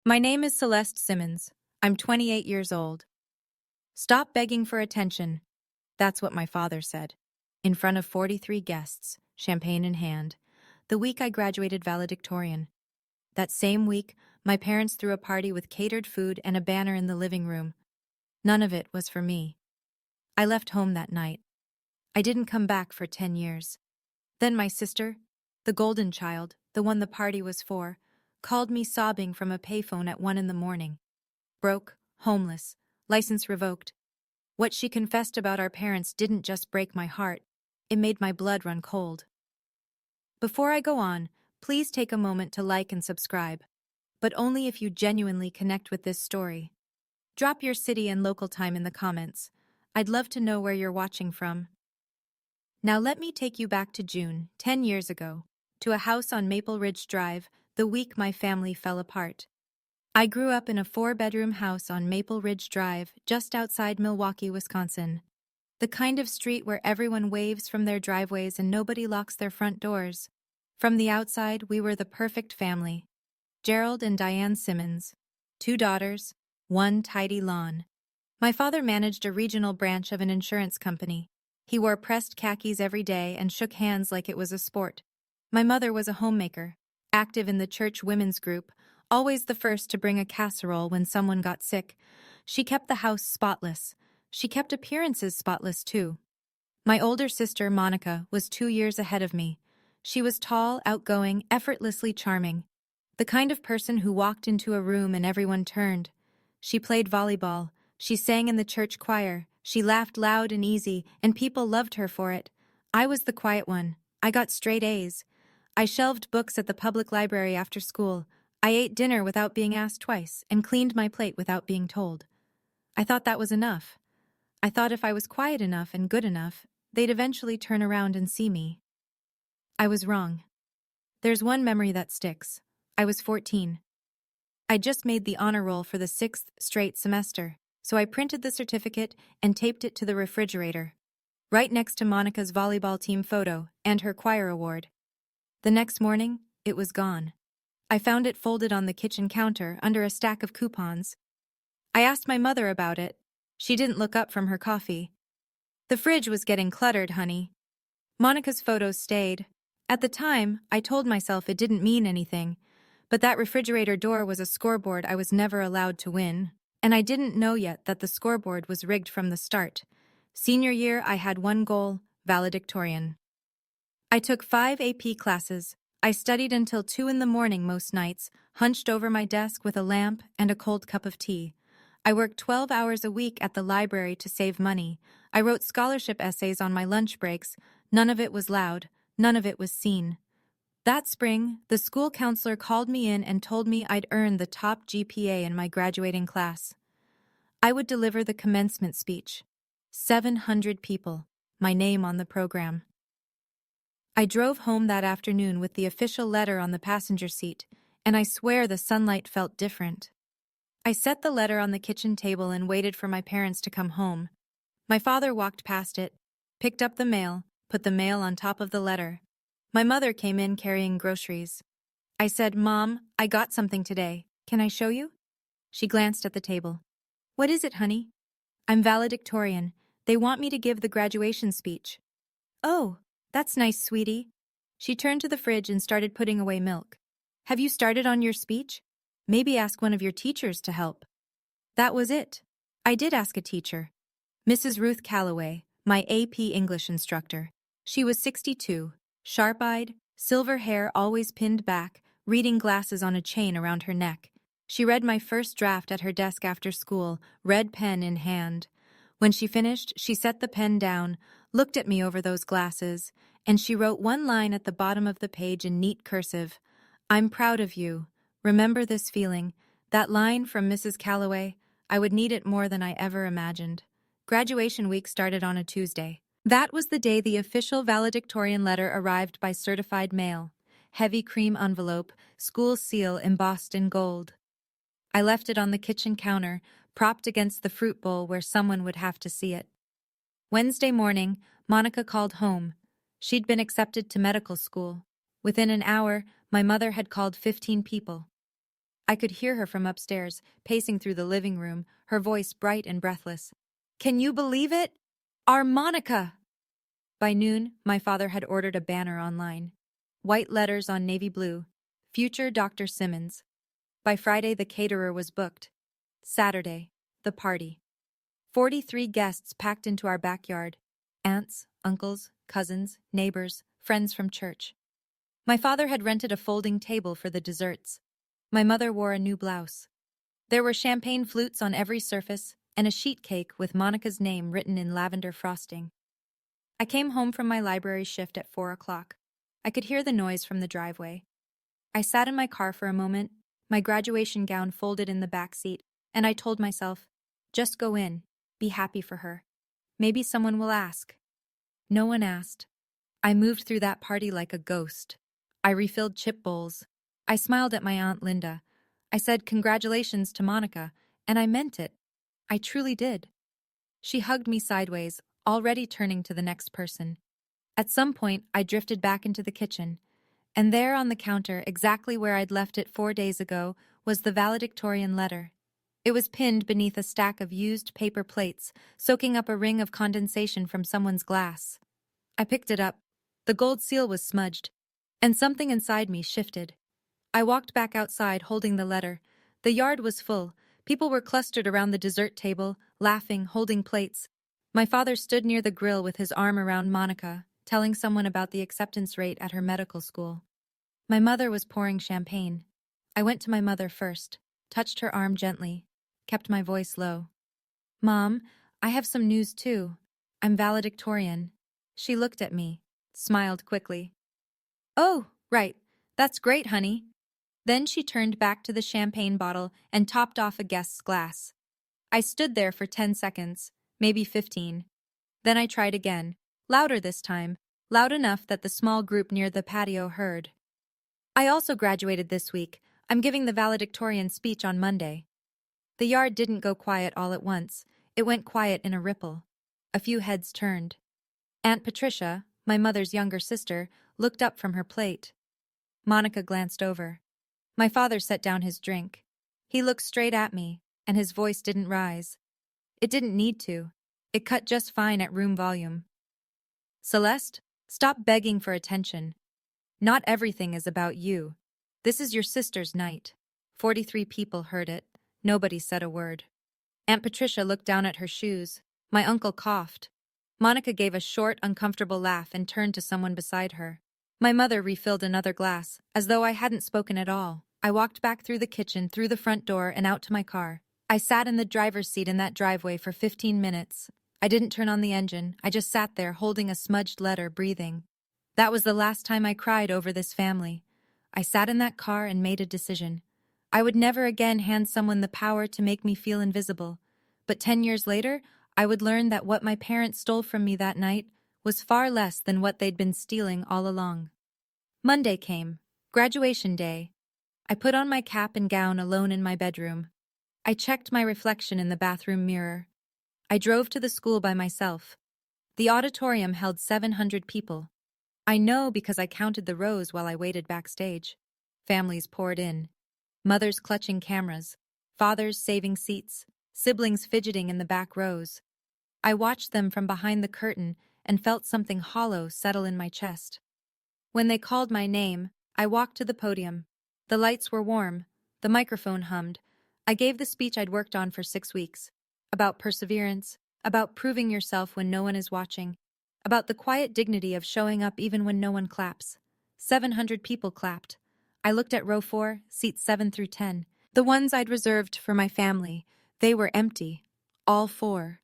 My name is Celeste Simmons. I'm 28 years old. Stop begging for attention. That's what my father said. In front of 43 guests, champagne in hand, the week I graduated valedictorian. That same week, my parents threw a party with catered food and a banner in the living room. None of it was for me. I left home that night. I didn't come back for 10 years. Then my sister, the golden child, the one the party was for, called me sobbing from a payphone at 1 in the morning. Broke, homeless, license revoked. What she confessed about our parents didn't just break my heart, it made my blood run cold. Before I go on, please take a moment to like and subscribe, but only if you genuinely connect with this story. Drop your city and local time in the comments. I'd love to know where you're watching from. Now let me take you back to June, 10 years ago, to a house on Maple Ridge Drive, the week my family fell apart. I grew up in a 4-bedroom house on Maple Ridge Drive, just outside Milwaukee, Wisconsin. The kind of street where everyone waves from their driveways and nobody locks their front doors. From the outside, we were the perfect family. Gerald and Diane Simmons. 2 daughters, 1 tidy lawn. My father managed a regional branch of an insurance company. He wore pressed khakis every day and shook hands like it was a sport. My mother was a homemaker, active in the church women's group, always the first to bring a casserole when someone got sick. She kept the house spotless. She kept appearances spotless, too. My older sister, Monica, was 2 years ahead of me. She was tall, outgoing, effortlessly charming. The kind of person who walked into a room and everyone turned. She played volleyball. She sang in the church choir. She laughed loud and easy, and people loved her for it. I was the quiet one. I got straight A's. I shelved books at the public library after school. I ate dinner without being asked twice, and cleaned my plate without being told. I thought that was enough. I thought if I was quiet enough and good enough, they'd eventually turn around and see me. I was wrong. There's one memory that sticks. I was 14. I just made the honor roll for the 6th straight semester, so I printed the certificate and taped it to the refrigerator, right next to Monica's volleyball team photo and her choir award. The next morning, it was gone. I found it folded on the kitchen counter under a stack of coupons. I asked my mother about it. She didn't look up from her coffee. The fridge was getting cluttered, honey. Monica's photos stayed. At the time, I told myself it didn't mean anything, but that refrigerator door was a scoreboard I was never allowed to win, and I didn't know yet that the scoreboard was rigged from the start. Senior year, I had one goal: valedictorian. I took 5 AP classes. I studied until 2 in the morning most nights, hunched over my desk with a lamp and a cold cup of tea. I worked 12 hours a week at the library to save money. I wrote scholarship essays on my lunch breaks. None of it was loud. None of it was seen. That spring, the school counselor called me in and told me I'd earned the top GPA in my graduating class. I would deliver the commencement speech. 700 people, my name on the program. I drove home that afternoon with the official letter on the passenger seat, and I swear the sunlight felt different. I set the letter on the kitchen table and waited for my parents to come home. My father walked past it, picked up the mail, put the mail on top of the letter. My mother came in carrying groceries. I said, "Mom, I got something today. Can I show you?" She glanced at the table. "What is it, honey?" "I'm valedictorian. They want me to give the graduation speech." "Oh, that's nice, sweetie." She turned to the fridge and started putting away milk. "Have you started on your speech? Maybe ask one of your teachers to help." That was it. I did ask a teacher. Mrs. Ruth Calloway, my AP English instructor. She was 62, sharp-eyed, silver hair always pinned back, reading glasses on a chain around her neck. She read my first draft at her desk after school, red pen in hand. When she finished, she set the pen down, looked at me over those glasses, and she wrote one line at the bottom of the page in neat cursive. "I'm proud of you. Remember this feeling." That line from Mrs. Calloway, I would need it more than I ever imagined. Graduation week started on a Tuesday. That was the day the official valedictorian letter arrived by certified mail. Heavy cream envelope, school seal embossed in gold. I left it on the kitchen counter, propped against the fruit bowl where someone would have to see it. Wednesday morning, Monica called home. She'd been accepted to medical school. Within an hour, my mother had called 15 people. I could hear her from upstairs, pacing through the living room, her voice bright and breathless. "Can you believe it? Our Monica!" By noon, my father had ordered a banner online. White letters on navy blue. Future Dr. Simmons. By Friday, the caterer was booked. Saturday, the party. 43 guests packed into our backyard. Aunts, uncles, cousins, neighbors, friends from church. My father had rented a folding table for the desserts. My mother wore a new blouse. There were champagne flutes on every surface and a sheet cake with Monica's name written in lavender frosting. I came home from my library shift at 4 o'clock. I could hear the noise from the driveway. I sat in my car for a moment, my graduation gown folded in the back seat, and I told myself, just go in, be happy for her. Maybe someone will ask. No one asked. I moved through that party like a ghost. I refilled chip bowls. I smiled at my Aunt Linda. I said congratulations to Monica, and I meant it. I truly did. She hugged me sideways, already turning to the next person. At some point, I drifted back into the kitchen, and there on the counter, exactly where I'd left it 4 days ago, was the valedictorian letter. It was pinned beneath a stack of used paper plates, soaking up a ring of condensation from someone's glass. I picked it up. The gold seal was smudged, and something inside me shifted. I walked back outside holding the letter. The yard was full. People were clustered around the dessert table, laughing, holding plates. My father stood near the grill with his arm around Monica, telling someone about the acceptance rate at her medical school. My mother was pouring champagne. I went to my mother first, touched her arm gently, kept my voice low. "Mom, I have some news too. I'm valedictorian." She looked at me, smiled quickly. "Oh, right. That's great, honey." Then she turned back to the champagne bottle and topped off a guest's glass. I stood there for 10 seconds, maybe 15. Then I tried again, louder this time, loud enough that the small group near the patio heard. "I also graduated this week. I'm giving the valedictorian speech on Monday." The yard didn't go quiet all at once. It went quiet in a ripple. A few heads turned. Aunt Patricia, my mother's younger sister, looked up from her plate. Monica glanced over. My father set down his drink. He looked straight at me, and his voice didn't rise. It didn't need to. It cut just fine at room volume. "Celeste, stop begging for attention. Not everything is about you. This is your sister's night." 43 people heard it. Nobody said a word. Aunt Patricia looked down at her shoes. My uncle coughed. Monica gave a short, uncomfortable laugh and turned to someone beside her. My mother refilled another glass, as though I hadn't spoken at all. I walked back through the kitchen, through the front door, and out to my car. I sat in the driver's seat in that driveway for 15 minutes. I didn't turn on the engine. I just sat there holding a smudged letter, breathing. That was the last time I cried over this family. I sat in that car and made a decision. I would never again hand someone the power to make me feel invisible. But 10 years later, I would learn that what my parents stole from me that night was far less than what they'd been stealing all along. Monday came. Graduation day. I put on my cap and gown alone in my bedroom. I checked my reflection in the bathroom mirror. I drove to the school by myself. The auditorium held 700 people. I know because I counted the rows while I waited backstage. Families poured in. Mothers clutching cameras. Fathers saving seats. Siblings fidgeting in the back rows. I watched them from behind the curtain and felt something hollow settle in my chest. When they called my name, I walked to the podium. The lights were warm. The microphone hummed. I gave the speech I'd worked on for 6 weeks. About perseverance, about proving yourself when no one is watching, about the quiet dignity of showing up even when no one claps. 700 people clapped. I looked at row 4, seats 7 through 10. The ones I'd reserved for my family. They were empty. All 4.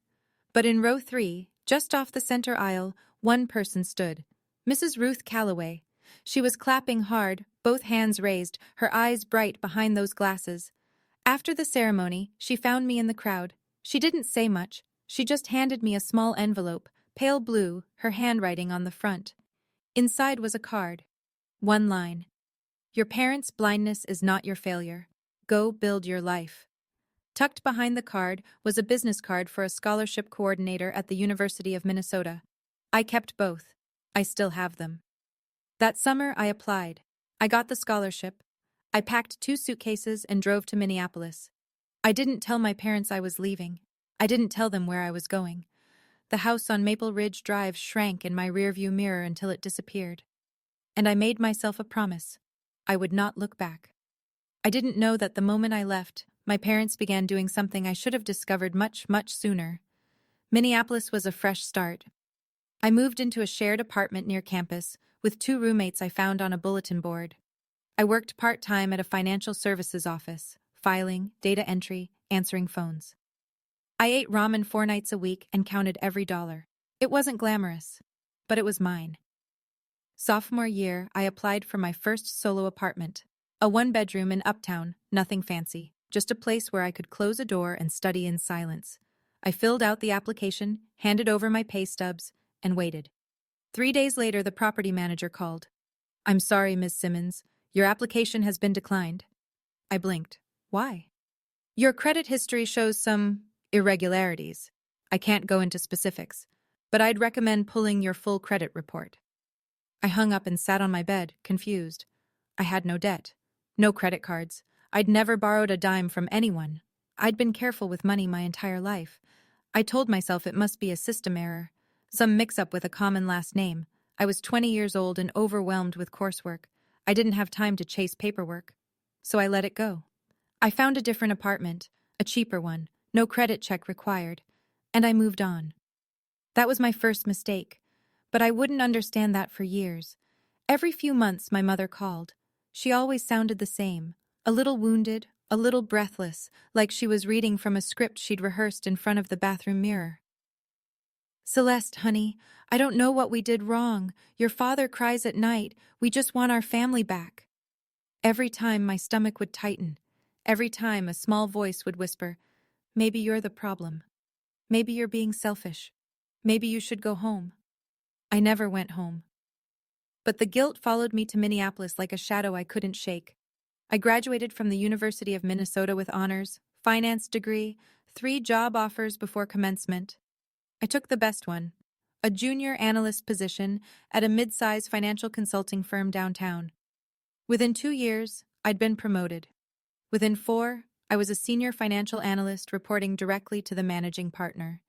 But in row 3, just off the center aisle, one person stood. Mrs. Ruth Calloway. She was clapping hard, both hands raised, her eyes bright behind those glasses. After the ceremony, she found me in the crowd. She didn't say much. She just handed me a small envelope, pale blue, her handwriting on the front. Inside was a card. One line. "Your parents' blindness is not your failure. Go build your life." Tucked behind the card was a business card for a scholarship coordinator at the University of Minnesota. I kept both. I still have them. That summer, I applied. I got the scholarship. I packed 2 suitcases and drove to Minneapolis. I didn't tell my parents I was leaving. I didn't tell them where I was going. The house on Maple Ridge Drive shrank in my rearview mirror until it disappeared. And I made myself a promise. I would not look back. I didn't know that the moment I left, my parents began doing something I should have discovered much, much sooner. Minneapolis was a fresh start. I moved into a shared apartment near campus with 2 roommates I found on a bulletin board. I worked part-time at a financial services office, filing, data entry, answering phones. I ate ramen 4 nights a week and counted every dollar. It wasn't glamorous, but it was mine. Sophomore year, I applied for my first solo apartment, a 1-bedroom in Uptown, nothing fancy, just a place where I could close a door and study in silence. I filled out the application, handed over my pay stubs, and waited. 3 days later, the property manager called. "I'm sorry, Ms. Simmons. Your application has been declined." I blinked. Why? "Your credit history shows some irregularities. I can't go into specifics, but I'd recommend pulling your full credit report." I hung up and sat on my bed, confused. I had no debt, no credit cards. I'd never borrowed a dime from anyone. I'd been careful with money my entire life. I told myself it must be a system error, some mix-up with a common last name. I was 20 years old and overwhelmed with coursework. I didn't have time to chase paperwork. So I let it go. I found a different apartment, a cheaper one, no credit check required, and I moved on. That was my first mistake, but I wouldn't understand that for years. Every few months my mother called. She always sounded the same, a little wounded, a little breathless, like she was reading from a script she'd rehearsed in front of the bathroom mirror. "Celeste, honey, I don't know what we did wrong. Your father cries at night. We just want our family back." Every time my stomach would tighten. Every time a small voice would whisper, "Maybe you're the problem. Maybe you're being selfish. Maybe you should go home." I never went home. But the guilt followed me to Minneapolis like a shadow I couldn't shake. I graduated from the University of Minnesota with honors, finance degree, 3 job offers before commencement. I took the best one, a junior analyst position at a mid-size financial consulting firm downtown. Within 2 years, I'd been promoted. Within 4, I was a senior financial analyst reporting directly to the managing partner.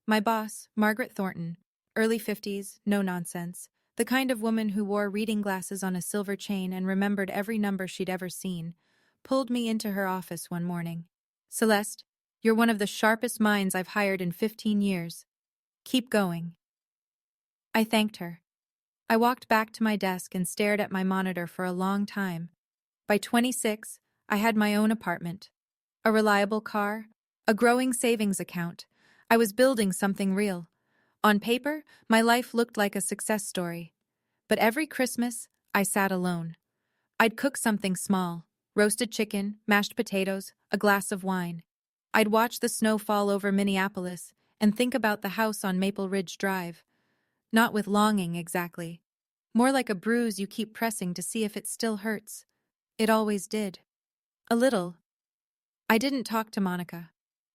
My boss, Margaret Thornton, early 50s, no nonsense, the kind of woman who wore reading glasses on a silver chain and remembered every number she'd ever seen, pulled me into her office one morning. "Celeste, you're one of the sharpest minds I've hired in 15 years. Keep going." I thanked her. I walked back to my desk and stared at my monitor for a long time. By 26, I had my own apartment, a reliable car, a growing savings account. I was building something real. On paper, my life looked like a success story. But every Christmas, I sat alone. I'd cook something small, roasted chicken, mashed potatoes, a glass of wine. I'd watch the snow fall over Minneapolis and think about the house on Maple Ridge Drive. Not with longing, exactly. More like a bruise you keep pressing to see if it still hurts. It always did. A little. I didn't talk to Monica.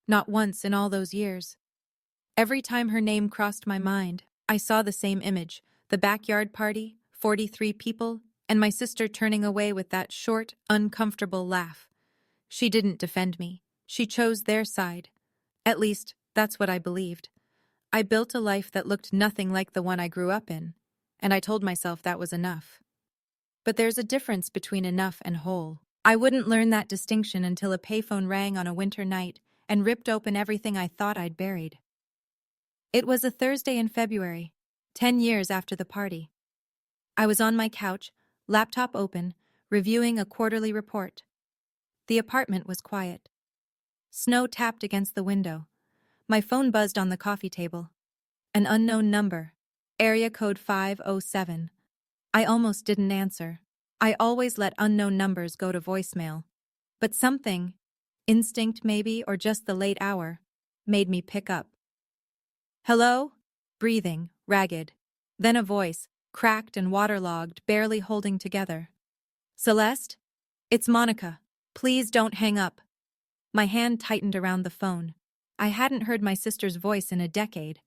Not once in all those years. Every time her name crossed my mind, I saw the same image, the backyard party, 43 people, and my sister turning away with that short, uncomfortable laugh. She didn't defend me. She chose their side. At least, that's what I believed. I built a life that looked nothing like the one I grew up in, and I told myself that was enough. But there's a difference between enough and whole. I wouldn't learn that distinction until a payphone rang on a winter night and ripped open everything I thought I'd buried. It was a Thursday in February, 10 years after the party. I was on my couch, laptop open, reviewing a quarterly report. The apartment was quiet. Snow tapped against the window. My phone buzzed on the coffee table. An unknown number, area code 507. I almost didn't answer. I always let unknown numbers go to voicemail. But something, instinct maybe or just the late hour, made me pick up. "Hello?" Breathing, ragged. Then a voice, cracked and waterlogged, barely holding together. "Celeste? It's Monica. Please don't hang up." My hand tightened around the phone. I hadn't heard my sister's voice in a decade,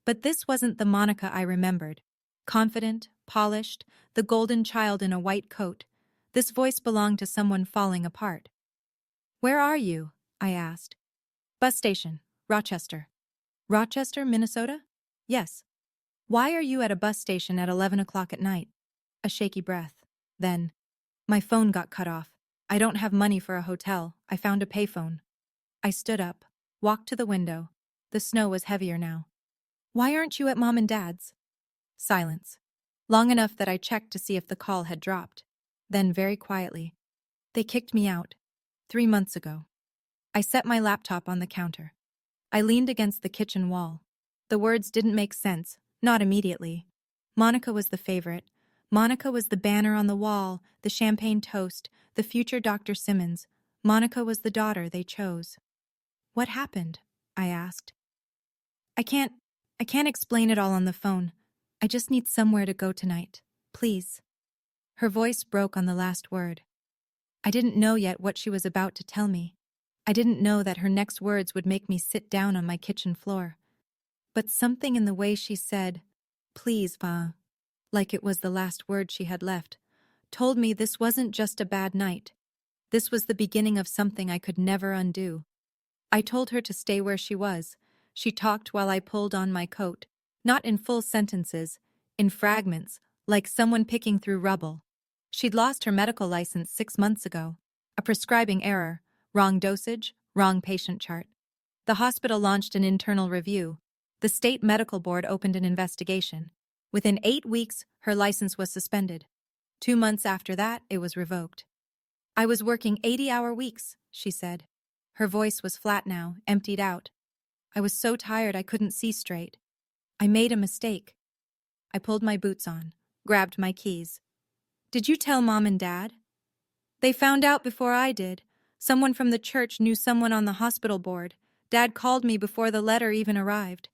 but this wasn't the Monica I remembered. Confident, polished, the golden child in a white coat. This voice belonged to someone falling apart. "Where are you?" I asked. "Bus station, Rochester." "Rochester, Minnesota?" "Yes." "Why are you at a bus station at 11 o'clock at night?" A shaky breath. Then, "My phone got cut off. I don't have money for a hotel. I found a payphone." I stood up, walked to the window. The snow was heavier now. "Why aren't you at Mom and Dad's?" Silence. Long enough that I checked to see if the call had dropped. Then, very quietly, "They kicked me out 3 months ago." I set my laptop on the counter. I leaned against the kitchen wall. The words didn't make sense, not immediately. Monica was the favorite. Monica was the banner on the wall, the champagne toast, the future Dr. Simmons. Monica was the daughter they chose. "What happened?" I asked. I can't explain it all on the phone. I just need somewhere to go tonight. Please." Her voice broke on the last word. I didn't know yet what she was about to tell me. I didn't know that her next words would make me sit down on my kitchen floor. But something in the way she said, "Please, Va," like it was the last word she had left, told me this wasn't just a bad night. This was the beginning of something I could never undo. I told her to stay where she was. She talked while I pulled on my coat, not in full sentences, in fragments, like someone picking through rubble. She'd lost her medical license 6 months ago. A prescribing error, wrong dosage, wrong patient chart. The hospital launched an internal review. The state medical board opened an investigation. Within 8 weeks, her license was suspended. 2 months after that, it was revoked. "I was working 80-hour weeks," she said. Her voice was flat now, emptied out. "I was so tired I couldn't see straight. I made a mistake." I pulled my boots on, grabbed my keys. "Did you tell Mom and Dad?" "They found out before I did. Someone from the church knew someone on the hospital board. Dad called me before the letter even arrived."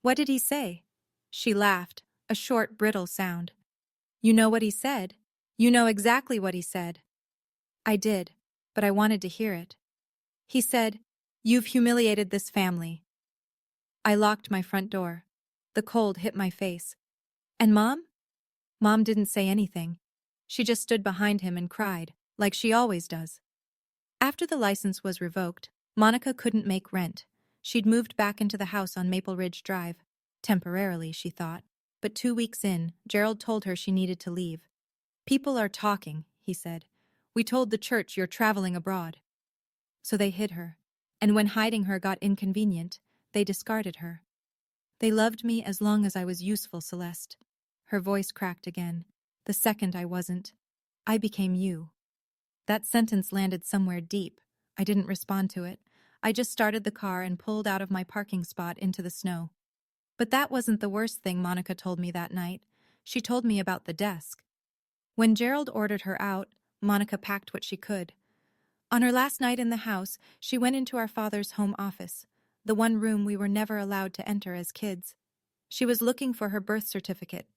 "What did he say?" She laughed, a short, brittle sound. "You know what he said? You know exactly what he said." I did, but I wanted to hear it. He said, "You've humiliated this family." I locked my front door. The cold hit my face. "And Mom?" Mom didn't say anything. She just stood behind him and cried, like she always does. After the license was revoked, Monica couldn't make rent. She'd moved back into the house on Maple Ridge Drive. Temporarily, she thought. But 2 weeks in, Gerald told her she needed to leave. "People are talking," he said. "We told the church you're traveling abroad." So they hid her. And when hiding her got inconvenient, they discarded her. "They loved me as long as I was useful, Celeste." Her voice cracked again. "The second I wasn't, I became you." That sentence landed somewhere deep. I didn't respond to it. I just started the car and pulled out of my parking spot into the snow. But that wasn't the worst thing Monica told me that night. She told me about the desk. When Gerald ordered her out, Monica packed what she could. On her last night in the house, she went into our father's home office, the one room we were never allowed to enter as kids. She was looking for her birth certificate.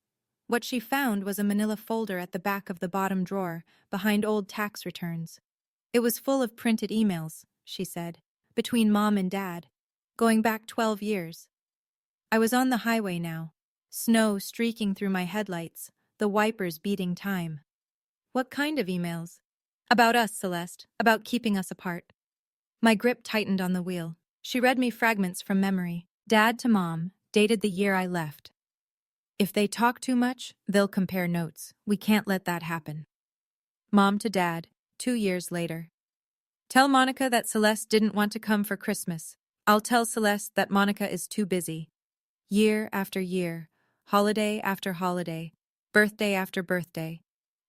What she found was a manila folder at the back of the bottom drawer, behind old tax returns. It was full of printed emails, she said, between Mom and Dad, going back 12 years. I was on the highway now, snow streaking through my headlights, the wipers beating time. "What kind of emails?" "About us, Celeste, about keeping us apart." My grip tightened on the wheel. She read me fragments from memory. Dad to Mom, dated the year I left. "If they talk too much, they'll compare notes. We can't let that happen." Mom to Dad, 2 years later. "Tell Monica that Celeste didn't want to come for Christmas. I'll tell Celeste that Monica is too busy." Year after year, holiday after holiday, birthday after birthday.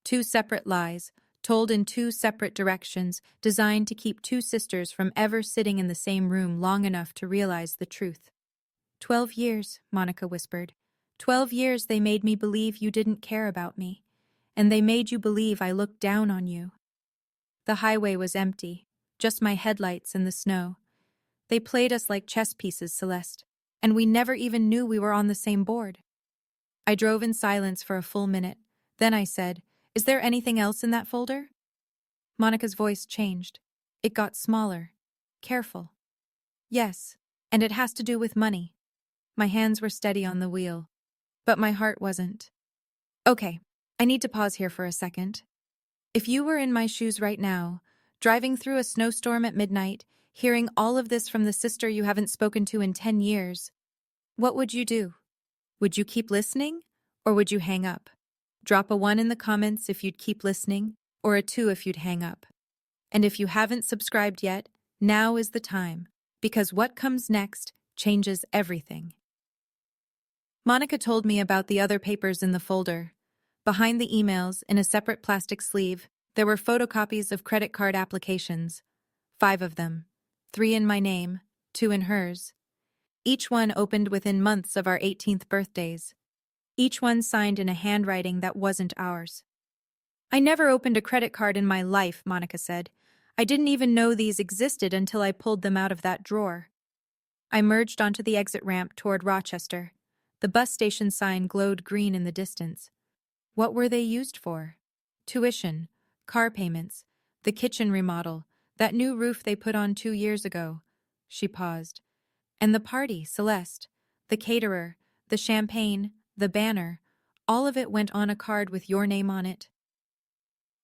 2 separate lies, told in 2 separate directions, designed to keep 2 sisters from ever sitting in the same room long enough to realize the truth. 12 years, Monica whispered. 12 years they made me believe you didn't care about me, and they made you believe I looked down on you." The highway was empty, just my headlights in the snow. "They played us like chess pieces, Celeste, and we never even knew we were on the same board." I drove in silence for a full minute. Then I said, "Is there anything else in that folder?" Monica's voice changed. It got smaller, careful. "Yes, and it has to do with money." My hands were steady on the wheel, but my heart wasn't. "Okay, I need to pause here for a second. If you were in my shoes right now, driving through a snowstorm at midnight, hearing all of this from the sister you haven't spoken to in 10 years, what would you do? Would you keep listening, or would you hang up? Drop a 1 in the comments if you'd keep listening, or a 2 if you'd hang up. And if you haven't subscribed yet, now is the time, because what comes next changes everything. Monica told me about the other papers in the folder. Behind the emails, in a separate plastic sleeve, there were photocopies of credit card applications. 5 of them. 3 in my name, 2 in hers. Each one opened within months of our 18th birthdays. Each one signed in a handwriting that wasn't ours. I never opened a credit card in my life, Monica said. I didn't even know these existed until I pulled them out of that drawer. I merged onto the exit ramp toward Rochester. The bus station sign glowed green in the distance. What were they used for? Tuition, car payments, the kitchen remodel, that new roof they put on 2 years ago. She paused. And the party, Celeste, the caterer, the champagne, the banner, all of it went on a card with your name on it.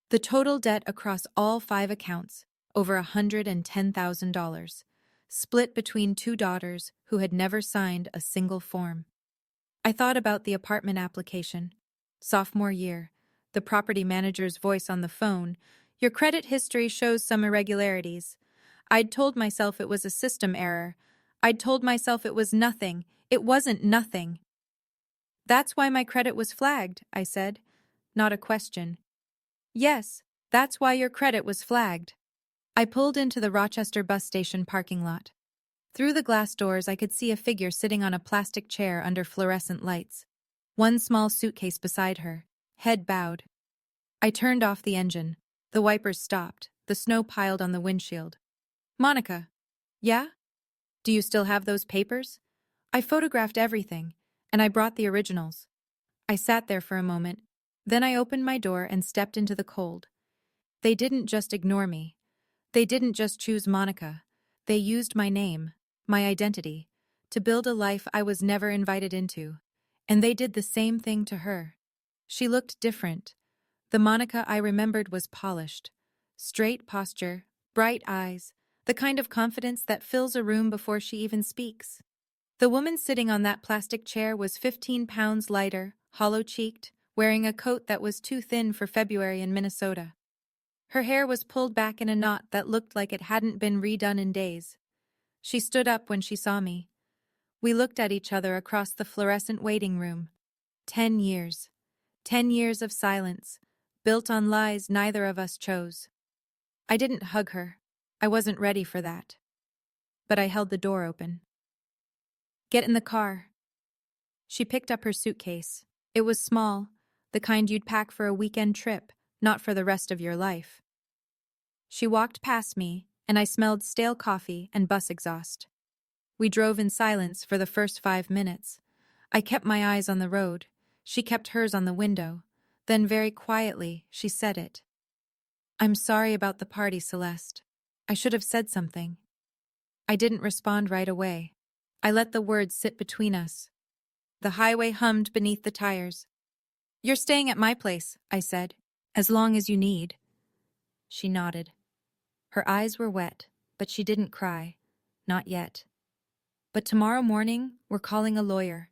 The total debt across all 5 accounts, over $110,000, split between 2 daughters who had never signed a single form. I thought about the apartment application. Sophomore year, the property manager's voice on the phone, "Your credit history shows some irregularities." I'd told myself it was a system error. I'd told myself it was nothing. It wasn't nothing. "That's why my credit was flagged," I said. Not a question. "Yes, that's why your credit was flagged." I pulled into the Rochester bus station parking lot. Through the glass doors, I could see a figure sitting on a plastic chair under fluorescent lights. One small suitcase beside her, head bowed. I turned off the engine. The wipers stopped. The snow piled on the windshield. "Monica." "Yeah? Do you still have those papers?" "I photographed everything, and I brought the originals." I sat there for a moment. Then I opened my door and stepped into the cold. They didn't just ignore me. They didn't just choose Monica. They used my name, my identity, to build a life I was never invited into. And they did the same thing to her. She looked different. The Monica I remembered was polished. Straight posture, bright eyes, the kind of confidence that fills a room before she even speaks. The woman sitting on that plastic chair was 15 pounds lighter, hollow-cheeked, wearing a coat that was too thin for February in Minnesota. Her hair was pulled back in a knot that looked like it hadn't been redone in days. She stood up when she saw me. We looked at each other across the fluorescent waiting room. 10 years. 10 years of silence, built on lies neither of us chose. I didn't hug her. I wasn't ready for that. But I held the door open. "Get in the car." She picked up her suitcase. It was small, the kind you'd pack for a weekend trip, not for the rest of your life. She walked past me, and I smelled stale coffee and bus exhaust. We drove in silence for the first 5 minutes. I kept my eyes on the road. She kept hers on the window. Then very quietly, she said it. "I'm sorry about the party, Celeste. I should have said something." I didn't respond right away. I let the words sit between us. The highway hummed beneath the tires. "You're staying at my place," I said, "as long as you need." She nodded. Her eyes were wet, but she didn't cry. Not yet. "But tomorrow morning, we're calling a lawyer."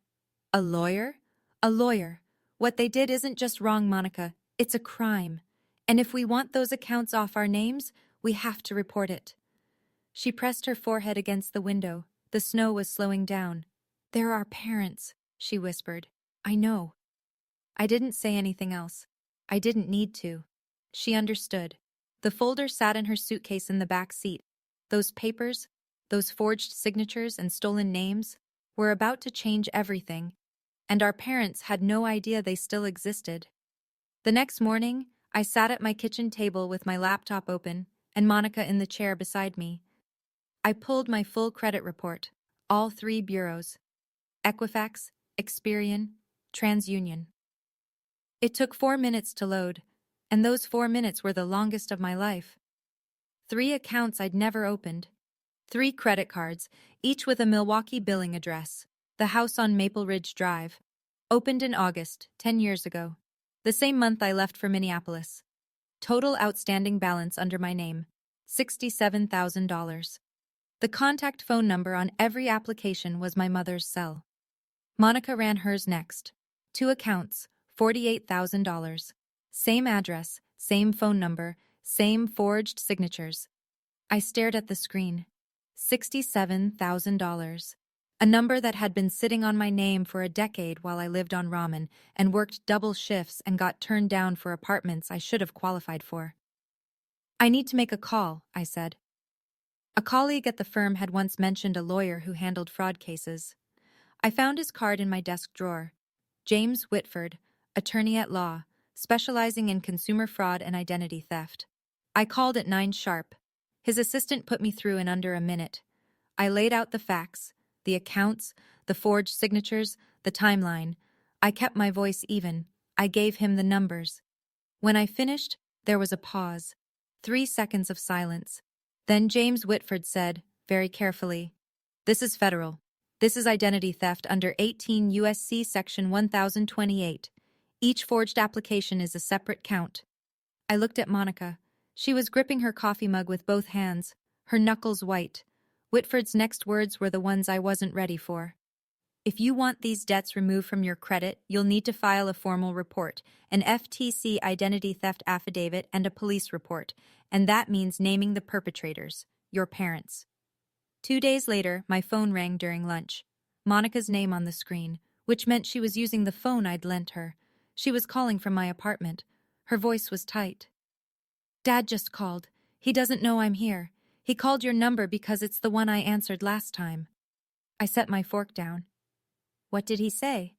"A lawyer?" "A lawyer. What they did isn't just wrong, Monica. It's a crime. And if we want those accounts off our names, we have to report it." She pressed her forehead against the window. The snow was slowing down. "They're our parents," she whispered. "I know." I didn't say anything else. I didn't need to. She understood. The folder sat in her suitcase in the back seat. Those papers, those forged signatures and stolen names, were about to change everything, and our parents had no idea they still existed. The next morning, I sat at my kitchen table with my laptop open and Monica in the chair beside me. I pulled my full credit report, all 3 bureaus: Equifax, Experian, TransUnion. It took 4 minutes to load, and those 4 minutes were the longest of my life. 3 accounts I'd never opened. 3 credit cards, each with a Milwaukee billing address. The house on Maple Ridge Drive. Opened in August, 10 years ago. The same month I left for Minneapolis. Total outstanding balance under my name, $67,000. The contact phone number on every application was my mother's cell. Monica ran hers next. 2 accounts, $48,000. Same address, same phone number, same forged signatures. I stared at the screen. $67,000. A number that had been sitting on my name for a decade while I lived on ramen and worked double shifts and got turned down for apartments I should have qualified for. I need to make a call, I said. A colleague at the firm had once mentioned a lawyer who handled fraud cases. I found his card in my desk drawer. James Whitford, attorney at law, specializing in consumer fraud and identity theft. I called at 9 sharp. His assistant put me through in under a minute. I laid out the facts, the accounts, the forged signatures, the timeline. I kept my voice even. I gave him the numbers. When I finished, there was a pause. 3 seconds of silence. Then James Whitford said, very carefully, "This is federal. This is identity theft under 18 U.S.C. Section 1028. Each forged application is a separate count." I looked at Monica. She was gripping her coffee mug with both hands, her knuckles white. Whitford's next words were the ones I wasn't ready for. "If you want these debts removed from your credit, you'll need to file a formal report, an FTC identity theft affidavit, and a police report, and that means naming the perpetrators, your parents." 2 days later, my phone rang during lunch. Monica's name on the screen, which meant she was using the phone I'd lent her. She was calling from my apartment. Her voice was tight. "Dad just called. He doesn't know I'm here. He called your number because it's the one I answered last time." I set my fork down. "What did he say?"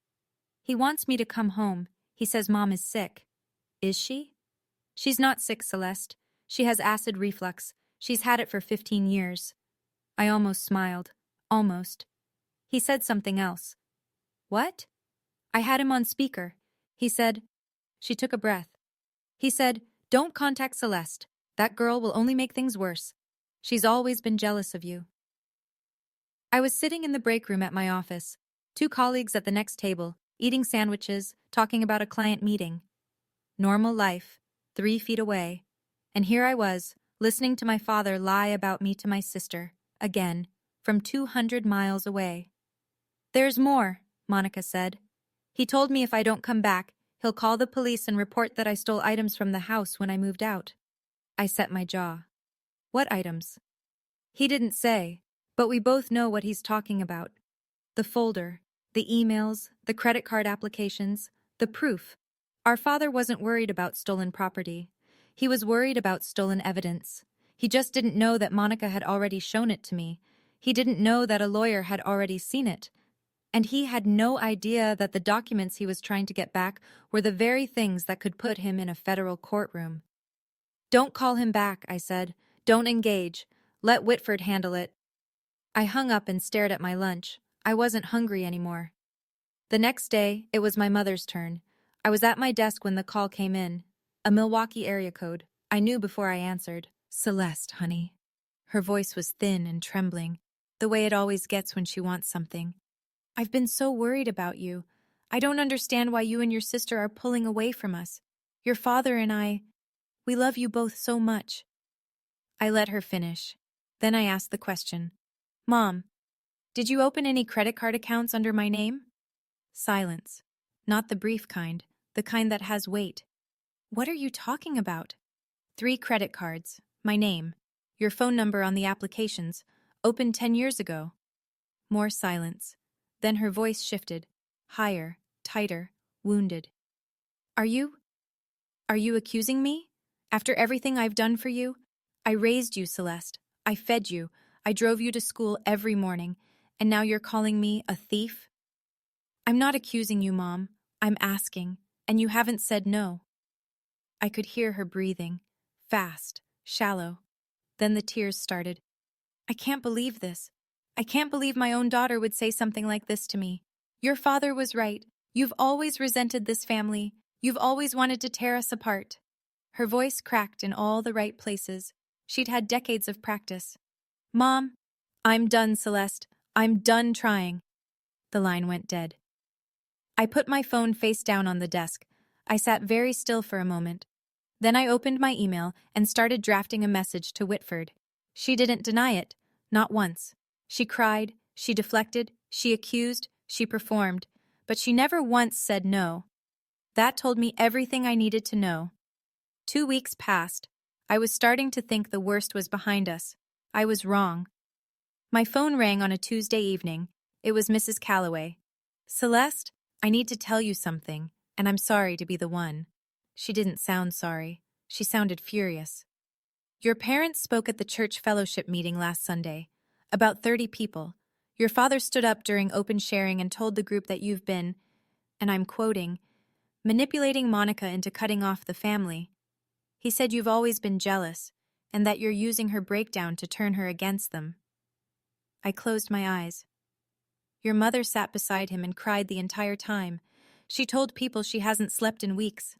"He wants me to come home. He says Mom is sick." "Is she?" "She's not sick, Celeste. She has acid reflux. She's had it for 15 years. I almost smiled. Almost. He said something else. "What?" I had him on speaker. He said, she took a breath. He said, "Don't contact Celeste. That girl will only make things worse. She's always been jealous of you." I was sitting in the break room at my office, 2 colleagues at the next table, eating sandwiches, talking about a client meeting. Normal life, 3 feet away. And here I was, listening to my father lie about me to my sister, again, from 200 miles away. "There's more," Monica said. "He told me if I don't come back, he'll call the police and report that I stole items from the house when I moved out." I set my jaw. "What items?" "He didn't say, but we both know what he's talking about. The folder, the emails, the credit card applications, the proof. Our father wasn't worried about stolen property. He was worried about stolen evidence. He just didn't know that Monica had already shown it to me. He didn't know that a lawyer had already seen it. And he had no idea that the documents he was trying to get back were the very things that could put him in a federal courtroom." "Don't call him back," I said. "Don't engage. Let Whitford handle it." I hung up and stared at my lunch. I wasn't hungry anymore. The next day, it was my mother's turn. I was at my desk when the call came in. A Milwaukee area code. I knew before I answered. "Celeste, honey." Her voice was thin and trembling, the way it always gets when she wants something. "I've been so worried about you. I don't understand why you and your sister are pulling away from us. Your father and we love you both so much." I let her finish. Then I asked the question. "Mom, did you open any credit card accounts under my name?" Silence. Not the brief kind, the kind that has weight. "What are you talking about?" 3 credit cards, my name, your phone number on the applications, opened 10 years ago. More silence. Then her voice shifted, higher, tighter, wounded. Are you accusing me? After everything I've done for you? I raised you, Celeste. I fed you. I drove you to school every morning. And now you're calling me a thief?" "I'm not accusing you, Mom. I'm asking. And you haven't said no." I could hear her breathing. Fast, shallow. Then the tears started. "I can't believe this. I can't believe my own daughter would say something like this to me. Your father was right. You've always resented this family. You've always wanted to tear us apart." Her voice cracked in all the right places. She'd had decades of practice. "Mom, I'm done, Celeste. I'm done trying." The line went dead. I put my phone face down on the desk. I sat very still for a moment. Then I opened my email and started drafting a message to Whitford. She didn't deny it, not once. She cried, she deflected, she accused, she performed, but she never once said no. That told me everything I needed to know. 2 weeks passed. I was starting to think the worst was behind us. I was wrong. My phone rang on a Tuesday evening. It was Mrs. Calloway. "Celeste, I need to tell you something, and I'm sorry to be the one." She didn't sound sorry. She sounded furious. "Your parents spoke at the church fellowship meeting last Sunday. About 30 people. Your father stood up during open sharing and told the group that you've been, and I'm quoting, manipulating Monica into cutting off the family. He said you've always been jealous, and that you're using her breakdown to turn her against them." I closed my eyes. Your mother sat beside him and cried the entire time. She told people she hasn't slept in weeks.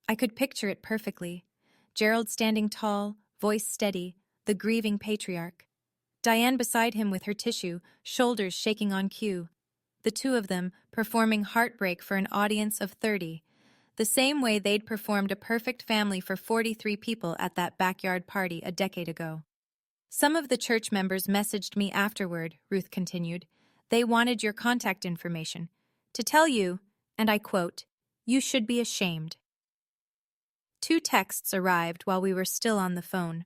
I could picture it perfectly. Gerald standing tall, voice steady, the grieving patriarch. Diane beside him with her tissue, shoulders shaking on cue. The two of them performing Heartbreak for an audience of 30, the same way they'd performed A Perfect Family for 43 people at that backyard party a decade ago. "Some of the church members messaged me afterward," Ruth continued. "They wanted your contact information. To tell you, and I quote, 'You should be ashamed.'" 2 texts arrived while we were still on the phone.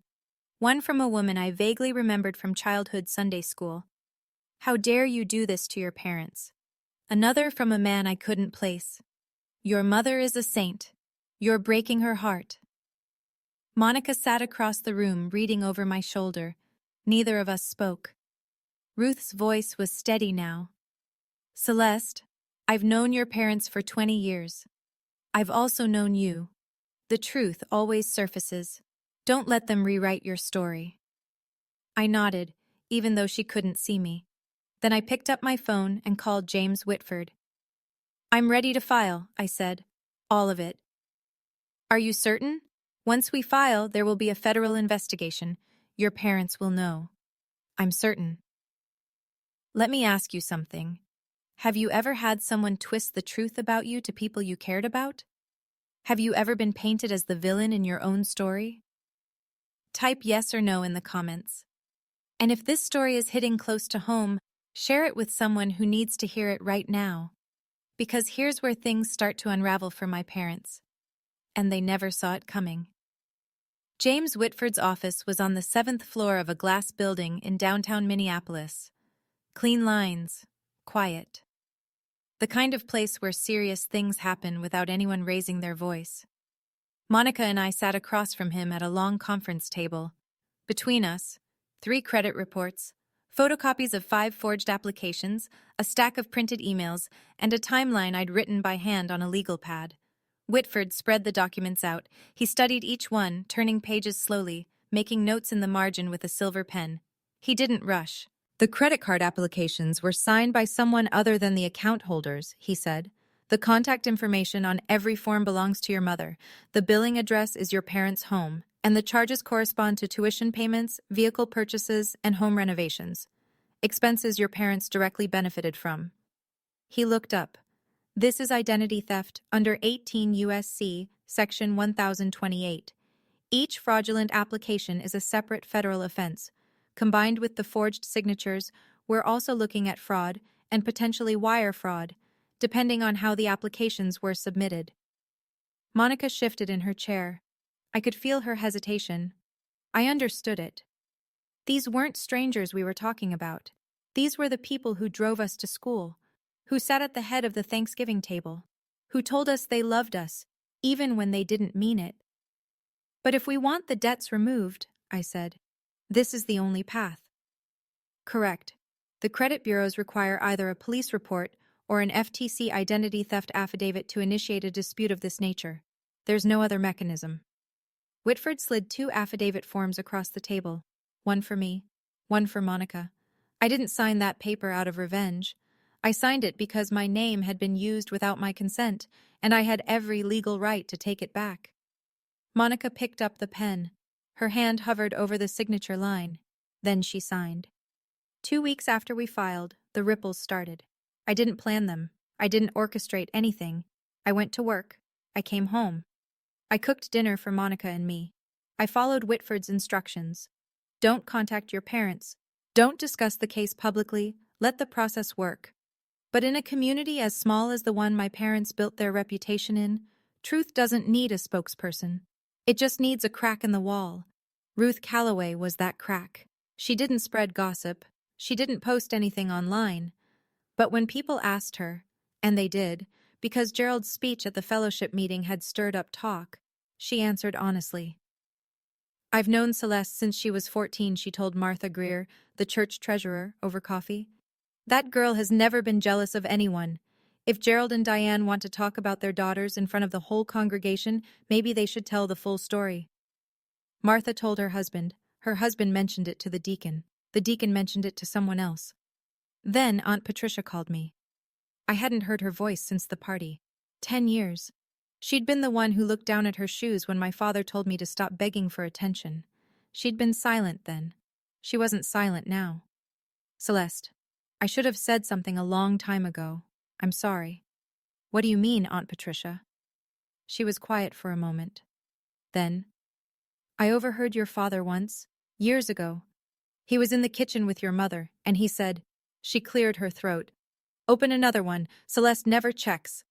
One from a woman I vaguely remembered from childhood Sunday school. "How dare you do this to your parents?" Another from a man I couldn't place. "Your mother is a saint. You're breaking her heart." Monica sat across the room reading over my shoulder. Neither of us spoke. Ruth's voice was steady now. "Celeste, I've known your parents for 20 years. I've also known you. The truth always surfaces. Don't let them rewrite your story." I nodded, even though she couldn't see me. Then I picked up my phone and called James Whitford. "I'm ready to file," I said. "All of it." "Are you certain? Once we file, there will be a federal investigation. Your parents will know." "I'm certain." "Let me ask you something. Have you ever had someone twist the truth about you to people you cared about? Have you ever been painted as the villain in your own story?" Type yes or no in the comments. And if this story is hitting close to home, share it with someone who needs to hear it right now. Because here's where things start to unravel for my parents. And they never saw it coming. James Whitford's office was on the 7th floor of a glass building in downtown Minneapolis. Clean lines, quiet. The kind of place where serious things happen without anyone raising their voice. Monica and I sat across from him at a long conference table. Between us, 3 credit reports, photocopies of 5 forged applications, a stack of printed emails, and a timeline I'd written by hand on a legal pad. Whitford spread the documents out. He studied each one, turning pages slowly, making notes in the margin with a silver pen. He didn't rush. "The credit card applications were signed by someone other than the account holders," he said. "The contact information on every form belongs to your mother. The billing address is your parents' home, and the charges correspond to tuition payments, vehicle purchases, and home renovations. Expenses your parents directly benefited from." He looked up. "This is identity theft under 18 U.S.C. Section 1028. Each fraudulent application is a separate federal offense. Combined with the forged signatures, we're also looking at fraud and potentially wire fraud, depending on how the applications were submitted." Monica shifted in her chair. I could feel her hesitation. I understood it. These weren't strangers we were talking about. These were the people who drove us to school, who sat at the head of the Thanksgiving table, who told us they loved us, even when they didn't mean it. "But if we want the debts removed," I said, "this is the only path." "Correct. The credit bureaus require either a police report or an FTC identity theft affidavit to initiate a dispute of this nature. There's no other mechanism." Whitford slid 2 affidavit forms across the table, one for me, one for Monica. I didn't sign that paper out of revenge. I signed it because my name had been used without my consent, and I had every legal right to take it back. Monica picked up the pen. Her hand hovered over the signature line. Then she signed. 2 weeks after we filed, the ripples started. I didn't plan them. I didn't orchestrate anything. I went to work. I came home. I cooked dinner for Monica and me. I followed Whitford's instructions. Don't contact your parents. Don't discuss the case publicly. Let the process work. But in a community as small as the one my parents built their reputation in, truth doesn't need a spokesperson. It just needs a crack in the wall. Ruth Calloway was that crack. She didn't spread gossip. She didn't post anything online. But when people asked her, and they did, because Gerald's speech at the fellowship meeting had stirred up talk, she answered honestly. I've known Celeste since she was 14, she told Martha Greer, the church treasurer, over coffee. That girl has never been jealous of anyone. If Gerald and Diane want to talk about their daughters in front of the whole congregation, maybe they should tell the full story. Martha told her husband. Her husband mentioned it to the deacon. The deacon mentioned it to someone else. Then Aunt Patricia called me. I hadn't heard her voice since the party. 10 years. She'd been the one who looked down at her shoes when my father told me to stop begging for attention. She'd been silent then. She wasn't silent now. Celeste, I should have said something a long time ago. I'm sorry. What do you mean, Aunt Patricia? She was quiet for a moment. Then, I overheard your father once, years ago. He was in the kitchen with your mother, and he said, she cleared her throat. Open another one. Celeste never checks.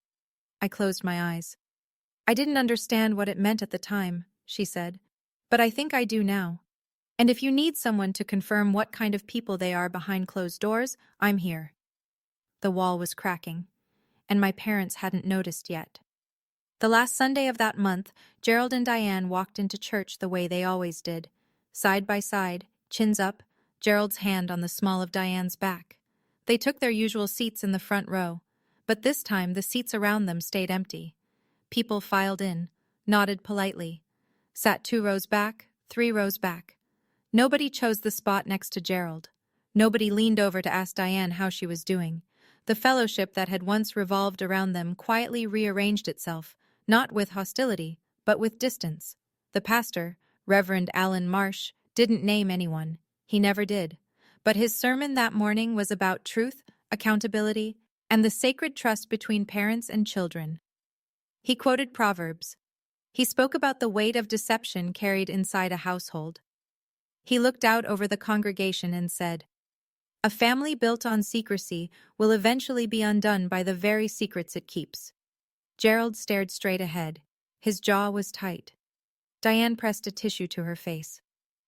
I closed my eyes. I didn't understand what it meant at the time, she said, but I think I do now. And if you need someone to confirm what kind of people they are behind closed doors, I'm here. The wall was cracking, and my parents hadn't noticed yet. The last Sunday of that month, Gerald and Diane walked into church the way they always did. Side by side, chins up, Gerald's hand on the small of Diane's back. They took their usual seats in the front row, but this time the seats around them stayed empty. People filed in, nodded politely, sat 2 rows back, 3 rows back. Nobody chose the spot next to Gerald. Nobody leaned over to ask Diane how she was doing. The fellowship that had once revolved around them quietly rearranged itself, not with hostility, but with distance. The pastor, Reverend Alan Marsh, didn't name anyone. He never did. But his sermon that morning was about truth, accountability, and the sacred trust between parents and children. He quoted Proverbs. He spoke about the weight of deception carried inside a household. He looked out over the congregation and said, a family built on secrecy will eventually be undone by the very secrets it keeps. Gerald stared straight ahead. His jaw was tight. Diane pressed a tissue to her face.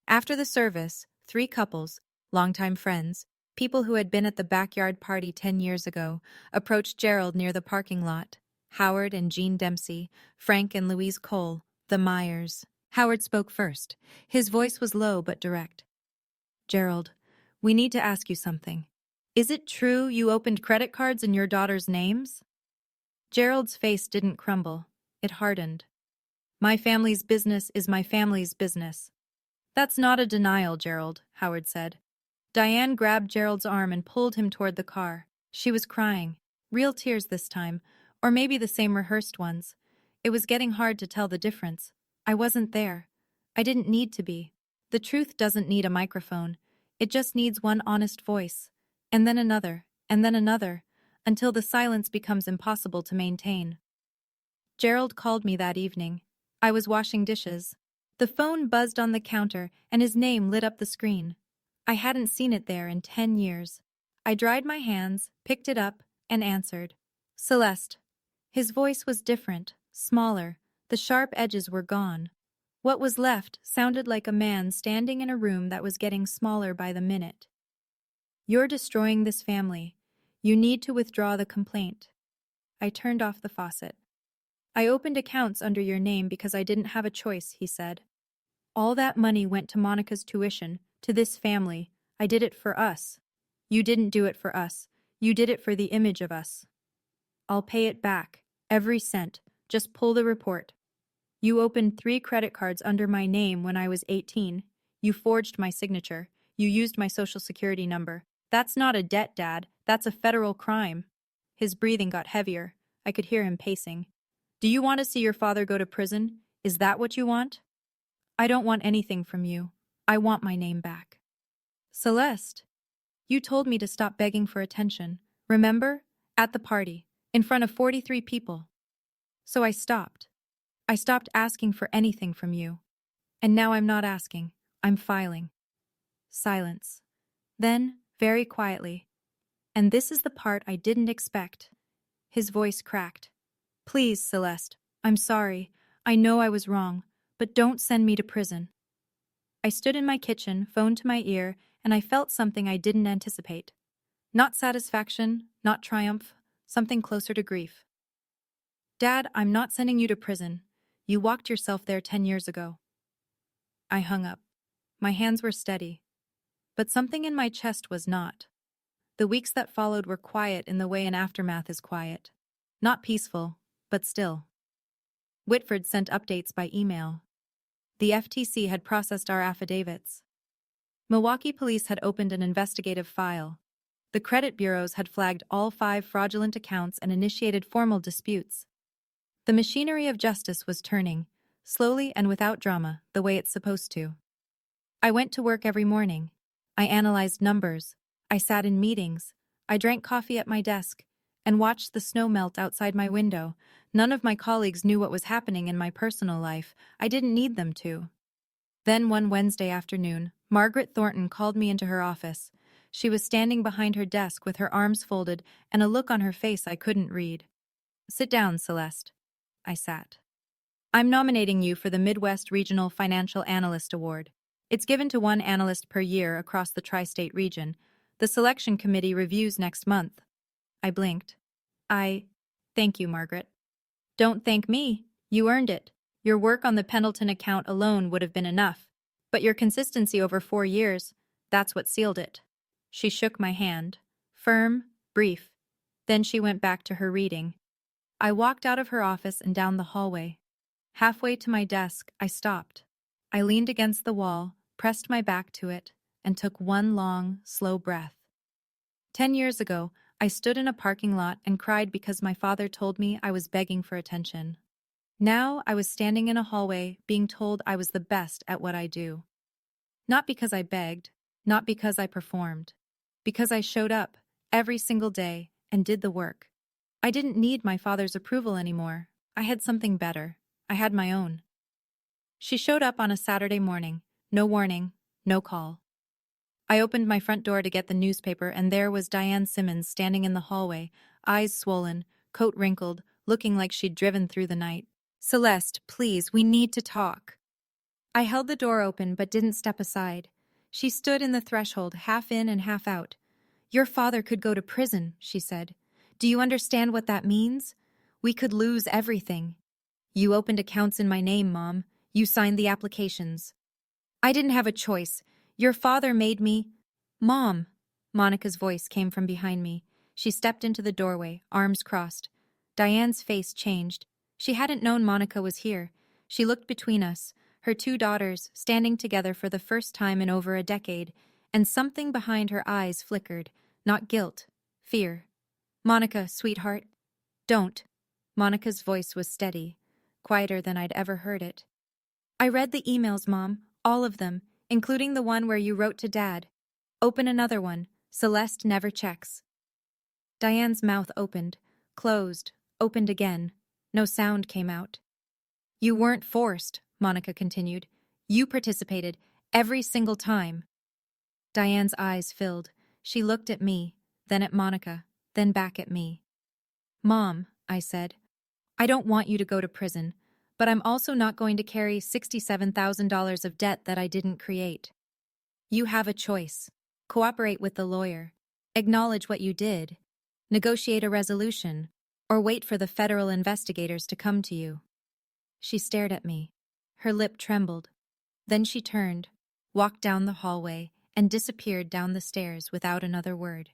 After the service, 3 couples, longtime friends, people who had been at the backyard party 10 years ago, approached Gerald near the parking lot. Howard and Jean Dempsey, Frank and Louise Cole, the Myers. Howard spoke first. His voice was low but direct. Gerald, we need to ask you something. Is it true you opened credit cards in your daughter's names? Gerald's face didn't crumble. It hardened. My family's business is my family's business. That's not a denial, Gerald, Howard said. Diane grabbed Gerald's arm and pulled him toward the car. She was crying. Real tears this time, or maybe the same rehearsed ones. It was getting hard to tell the difference. I wasn't there. I didn't need to be. The truth doesn't need a microphone. It just needs one honest voice. And then another, until the silence becomes impossible to maintain. Gerald called me that evening. I was washing dishes. The phone buzzed on the counter, and his name lit up the screen. I hadn't seen it there in 10 years. I dried my hands, picked it up, and answered. Celeste. His voice was different, smaller. The sharp edges were gone. What was left sounded like a man standing in a room that was getting smaller by the minute. You're destroying this family. You need to withdraw the complaint. I turned off the faucet. I opened accounts under your name because I didn't have a choice, he said. All that money went to Monica's tuition, to this family. I did it for us. You didn't do it for us. You did it for the image of us. I'll pay it back, every cent. Just pull the report. You opened 3 credit cards under my name when I was 18. You forged my signature. You used my social security number. That's not a debt, Dad. That's a federal crime. His breathing got heavier. I could hear him pacing. Do you want to see your father go to prison? Is that what you want? I don't want anything from you. I want my name back. Celeste, you told me to stop begging for attention. Remember? At the party, in front of 43 people. So I stopped. I stopped asking for anything from you. And now I'm not asking. I'm filing. Silence. Then, very quietly, and this is the part I didn't expect. His voice cracked. Please, Celeste, I'm sorry. I know I was wrong, but don't send me to prison. I stood in my kitchen, phone to my ear, and I felt something I didn't anticipate. Not satisfaction, not triumph, something closer to grief. Dad, I'm not sending you to prison. You walked yourself there 10 years ago. I hung up. My hands were steady, but something in my chest was not. The weeks that followed were quiet in the way an aftermath is quiet. Not peaceful, but still. Whitford sent updates by email. The FTC had processed our affidavits. Milwaukee police had opened an investigative file. The credit bureaus had flagged all 5 fraudulent accounts and initiated formal disputes. The machinery of justice was turning, slowly and without drama, the way it's supposed to. I went to work every morning. I analyzed numbers. I sat in meetings. I drank coffee at my desk and watched the snow melt outside my window. None of my colleagues knew what was happening in my personal life. I didn't need them to. Then one Wednesday afternoon, Margaret Thornton called me into her office. She was standing behind her desk with her arms folded and a look on her face I couldn't read. Sit down, Celeste. I sat. I'm nominating you for the Midwest Regional Financial Analyst Award. It's given to 1 analyst per year across the tri-state region. The selection committee reviews next month. I blinked. Thank you, Margaret. Don't thank me. You earned it. Your work on the Pendleton account alone would have been enough. But your consistency over 4 years, that's what sealed it. She shook my hand. Firm, brief. Then she went back to her reading. I walked out of her office and down the hallway. Halfway to my desk, I stopped. I leaned against the wall, pressed my back to it, and took one long, slow breath. 10 years ago, I stood in a parking lot and cried because my father told me I was begging for attention. Now I was standing in a hallway being told I was the best at what I do. Not because I begged, not because I performed, because I showed up every single day and did the work. I didn't need my father's approval anymore. I had something better. I had my own. She showed up on a Saturday morning. No warning, no call. I opened my front door to get the newspaper, and there was Diane Simmons standing in the hallway, eyes swollen, coat wrinkled, looking like she'd driven through the night. Celeste, please, we need to talk. I held the door open but didn't step aside. She stood in the threshold, half in and half out. Your father could go to prison, she said. Do you understand what that means? We could lose everything. You opened accounts in my name, Mom. You signed the applications. I didn't have a choice. Your father made me. Mom! Monica's voice came from behind me. She stepped into the doorway, arms crossed. Diane's face changed. She hadn't known Monica was here. She looked between us, her 2 daughters standing together for the first time in over a decade, and something behind her eyes flickered. Not guilt, fear. Monica, sweetheart. Don't. Monica's voice was steady, quieter than I'd ever heard it. I read the emails, Mom, all of them, including the one where you wrote to Dad. Open another one. Celeste never checks. Diane's mouth opened, closed, opened again. No sound came out. You weren't forced, Monica continued. You participated, every single time. Diane's eyes filled. She looked at me, then at Monica, then back at me. Mom, I said, I don't want you to go to prison, but I'm also not going to carry $67,000 of debt that I didn't create. You have a choice. Cooperate with the lawyer. Acknowledge what you did. Negotiate a resolution. Or wait for the federal investigators to come to you. She stared at me. Her lip trembled. Then she turned, walked down the hallway, and disappeared down the stairs without another word.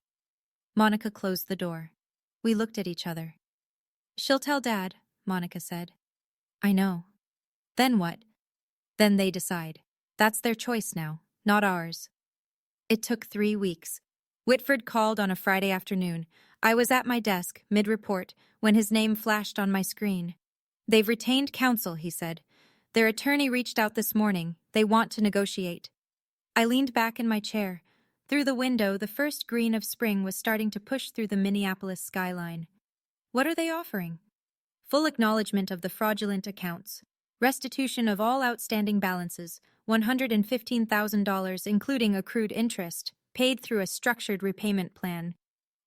Monica closed the door. We looked at each other. She'll tell Dad, Monica said. I know. Then what? Then they decide. That's their choice now, not ours. It took 3 weeks. Whitford called on a Friday afternoon. I was at my desk, mid-report, when his name flashed on my screen. They've retained counsel, he said. Their attorney reached out this morning. They want to negotiate. I leaned back in my chair. Through the window, the first green of spring was starting to push through the Minneapolis skyline. What are they offering? full acknowledgement of the fraudulent accounts, restitution of all outstanding balances, $115,000 including accrued interest, paid through a structured repayment plan.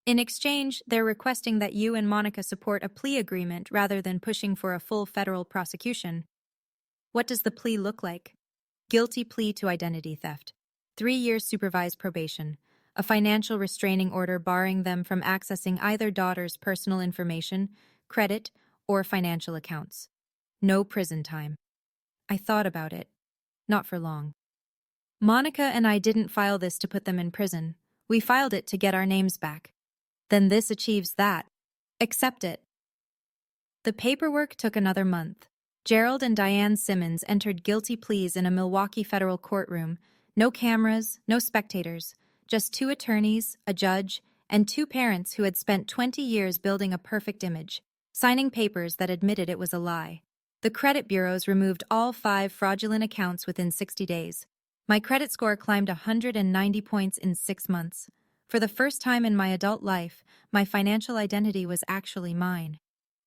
In exchange, they're requesting that you and Monica support a plea agreement rather than pushing for a full federal prosecution. What does the plea look like? Guilty plea to identity theft, 3 years supervised probation, a financial restraining order barring them from accessing either daughter's personal information, credit, or financial accounts. No prison time. I thought about it. Not for long. Monica and I didn't file this to put them in prison. We filed it to get our names back. Then this achieves that. Accept it. The paperwork took another month. Gerald and Diane Simmons entered guilty pleas in a Milwaukee federal courtroom. No cameras, no spectators, just 2 attorneys, a judge, and 2 parents who had spent 20 years building a perfect image, signing papers that admitted it was a lie. The credit bureaus removed all 5 fraudulent accounts within 60 days. My credit score climbed 190 points in 6 months. For the first time in my adult life, my financial identity was actually mine.